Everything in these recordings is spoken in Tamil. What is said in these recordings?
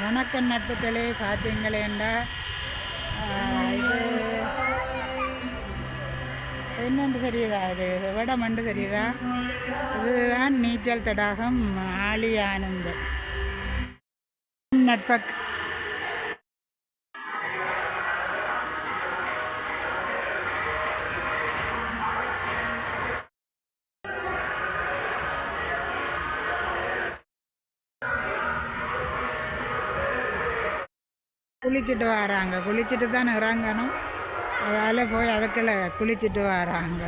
வணக்கம் நட்புகளே, பார்த்தீங்களேண்டா இது என்னென்று தெரியுதா? இது விடமண்டு தெரியுதா? இதுதான் நீச்சல் தடாகம் ஆழி ஆனந்த் நட்பக். குளிச்சுட்டு வராங்க, குளிச்சுட்டு தான் இறங்கணும். அதால் போய் அதுக்குள்ள குளிச்சுட்டு வராங்க,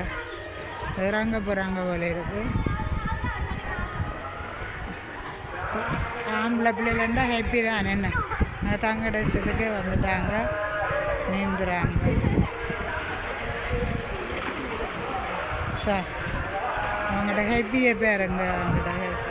இறங்க போகிறாங்க போல இருக்கு. ஆம்பளை பிள்ளைலண்டா ஹாப்பி தான். என்ன தங்கட இஷ்டத்துக்கே வந்துட்டாங்க, நீந்துறாங்க. சார் அவங்கள்ட ஹாப்பியே பேருங்க, அவங்கள்ட ஹாப்பி.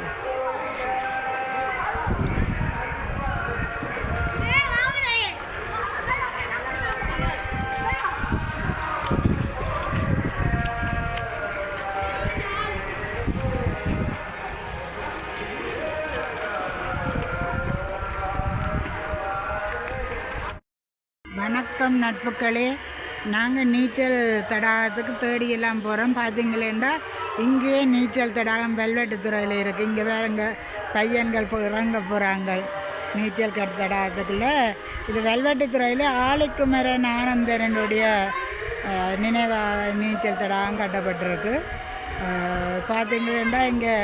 வணக்கம் நட்புகளே, நாங்கள் நீச்சல் தடாகத்துக்கு தேடியெல்லாம் போகிறோம். பார்த்தீங்களேண்டா இங்கேயே நீச்சல் தடாகம் வெல்வெட்டு துறையில் இருக்குது. இங்கே வேறுங்க பையன்கள் இறங்க போகிறாங்க நீச்சல் தடாகத்துக்குள்ள. இது வெல்வெட்டு துறையில் ஆழிக்குமரன் ஆனந்தரனுடைய நினைவாக நீச்சல் தடாகம் கட்டப்பட்டிருக்கு. பார்த்தீங்களேண்டா இங்கே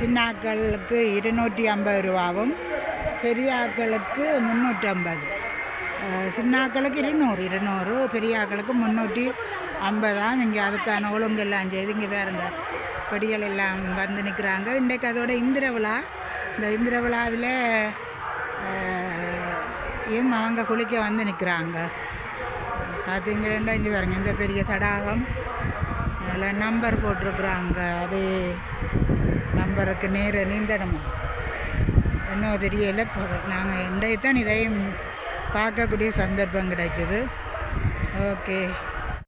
சின்ன ஆட்களுக்கு 250 ரூபாவும், பெரிய ஆட்களுக்கு 350. சின்ன ஆட்களுக்கு 200, பெரிய ஆட்களுக்கு 350. இங்கே அதுக்கான ஒழுங்கெல்லாம் செய்து இங்கே வேறுங்க படிகள் எல்லாம் வந்து நிற்கிறாங்க. இன்றைக்கு அதோட இந்திர விழா. இந்த இந்திர விழாவில் அவங்க குளிக்க வந்து நிற்கிறாங்க. பார்த்தீங்கன்னா இங்கே பாருங்க, இந்த பெரிய தடாகம் அதில் நம்பர் போட்டிருக்குறாங்க. அது நம்பருக்கு நேர நீந்தடணும் இன்னும் தெரியலை. நாங்கள் இன்றைக்கு தான் இதையும் பார்க்கக்கூடிய சந்தர்ப்பம் கிடைக்குது. ஓகே.